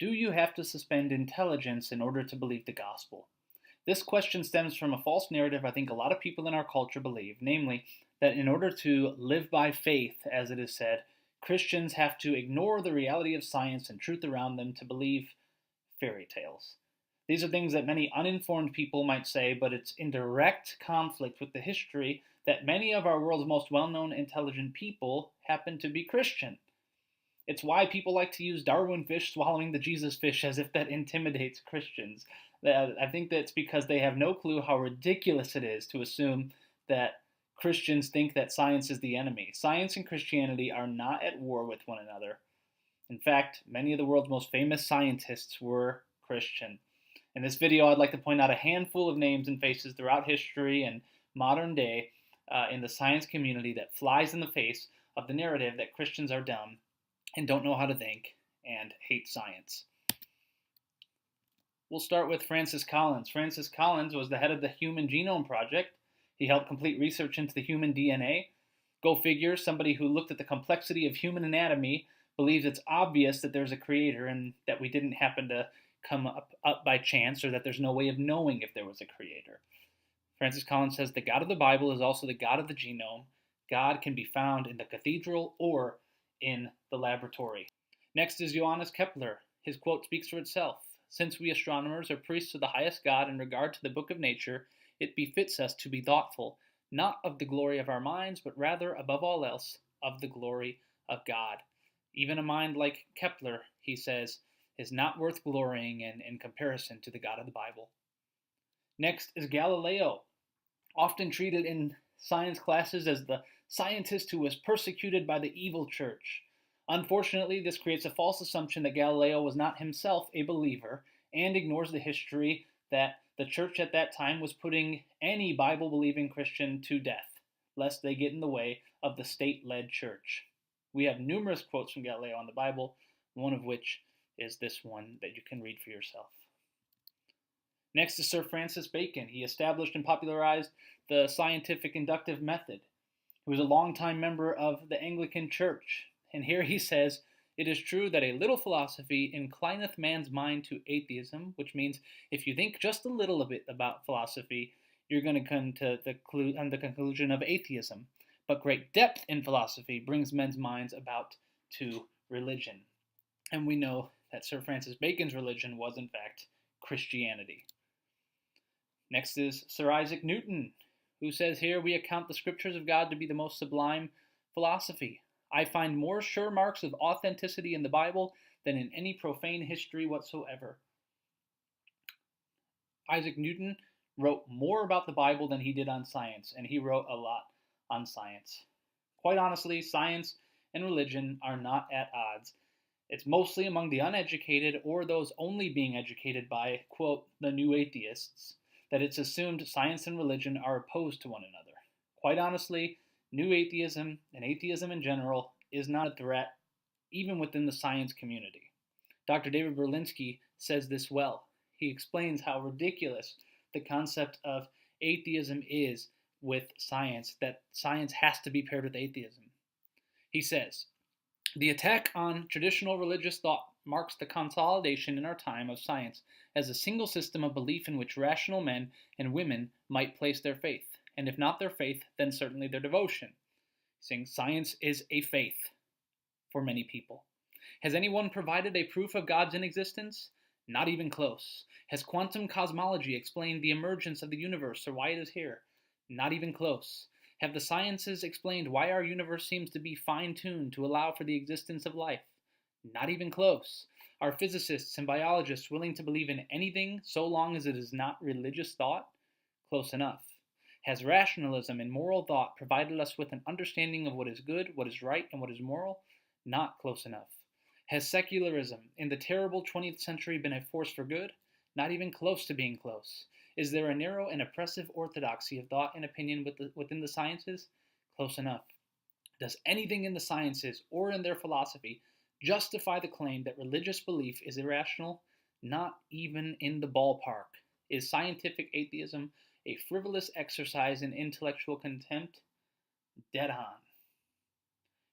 Do you have to suspend intelligence in order to believe the gospel? This question stems from a false narrative I think a lot of people in our culture believe, namely, that in order to live by faith, as it is said, Christians have to ignore the reality of science and truth around them to believe fairy tales. These are things that many uninformed people might say, but it's in direct conflict with the history that many of our world's most well known intelligent people happen to be Christian. It's why people like to use Darwin fish swallowing the Jesus fish as if that intimidates Christians. I think that's because they have no clue how ridiculous it is to assume that Christians think that science is the enemy. Science and Christianity are not at war with one another. In fact, many of the world's most famous scientists were Christian. In this video, I'd like to point out a handful of names and faces throughout history and modern day in the science community that flies in the face of the narrative that Christians are dumb and don't know how to think and hate science. We'll start with Francis Collins. Francis Collins was the head of the Human Genome Project. He helped complete research into the human DNA. Go figure, somebody who looked at the complexity of human anatomy believes it's obvious that there's a creator and that we didn't happen to come up by chance, or that there's no way of knowing if there was a creator. Francis Collins says the God of the Bible is also the God of the genome. God can be found in the cathedral or in the laboratory. Next is Johannes Kepler. His quote speaks for itself. Since we astronomers are priests of the highest God in regard to the book of nature, it befits us to be thoughtful, not of the glory of our minds, but rather, above all else, of the glory of God. Even a mind like Kepler, he says, is not worth glorying in comparison to the God of the Bible. Next is Galileo, often treated in science classes as the scientist who was persecuted by the evil church. Unfortunately, this creates a false assumption that Galileo was not himself a believer and ignores the history that the church at that time was putting any Bible-believing Christian to death, lest they get in the way of the state-led church. We have numerous quotes from Galileo on the Bible, one of which is this one that you can read for yourself. Next is Sir Francis Bacon. He established and popularized the scientific inductive method. He was a longtime member of the Anglican Church. And here he says, "It is true that a little philosophy inclineth man's mind to atheism," which means if you think just a little bit about philosophy, you're going to come to the conclusion of atheism. But great depth in philosophy brings men's minds about to religion. And we know that Sir Francis Bacon's religion was, in fact, Christianity. Next is Sir Isaac Newton, who says, "Here we account the scriptures of God to be the most sublime philosophy. I find more sure marks of authenticity in the Bible than in any profane history whatsoever." Isaac Newton wrote more about the Bible than he did on science, and he wrote a lot on science. Quite honestly, science and religion are not at odds. It's mostly among the uneducated or those only being educated by, quote, the new atheists, that it's assumed science and religion are opposed to one another. Quite honestly, new atheism and atheism in general is not a threat, even within the science community. Dr. David Berlinski says this well. He explains how ridiculous the concept of atheism is with science, that science has to be paired with atheism. He says, "The attack on traditional religious thought marks the consolidation in our time of science as a single system of belief in which rational men and women might place their faith, and if not their faith, then certainly their devotion." Saying science is a faith for many people. Has anyone provided a proof of God's inexistence? Not even close. Has quantum cosmology explained the emergence of the universe or why it is here? Not even close. Have the sciences explained why our universe seems to be fine-tuned to allow for the existence of life? Not even close. Are physicists and biologists willing to believe in anything so long as it is not religious thought? Close enough. Has rationalism and moral thought provided us with an understanding of what is good, what is right, and what is moral? Not close enough. Has secularism in the terrible 20th century been a force for good? Not even close to being close. Is there a narrow and oppressive orthodoxy of thought and opinion within the sciences? Close enough. Does anything in the sciences or in their philosophy justify the claim that religious belief is irrational? Not even in the ballpark. Is scientific atheism a frivolous exercise in intellectual contempt? Dead on.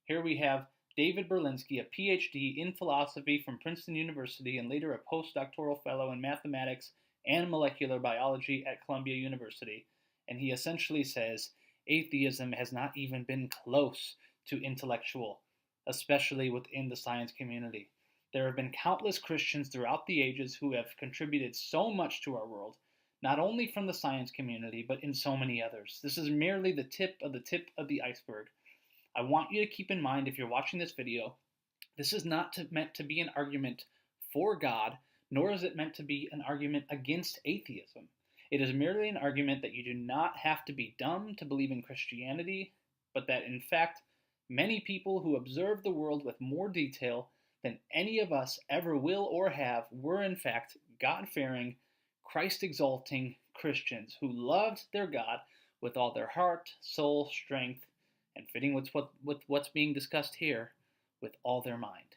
Here we have David Berlinski, a PhD in philosophy from Princeton University and later a postdoctoral fellow in mathematics and molecular biology at Columbia University. And he essentially says atheism has not even been close to intellectual, especially within the science community. There have been countless Christians throughout the ages who have contributed so much to our world, not only from the science community, but in so many others. This is merely the tip of the iceberg. I want you to keep in mind, if you're watching this video, this is not meant to be an argument for God, nor is it meant to be an argument against atheism. It is merely an argument that you do not have to be dumb to believe in Christianity, but that in fact, many people who observe the world with more detail than any of us ever will or have were in fact God-fearing, Christ-exalting Christians who loved their God with all their heart, soul, strength, and fitting with what's being discussed here, with all their mind.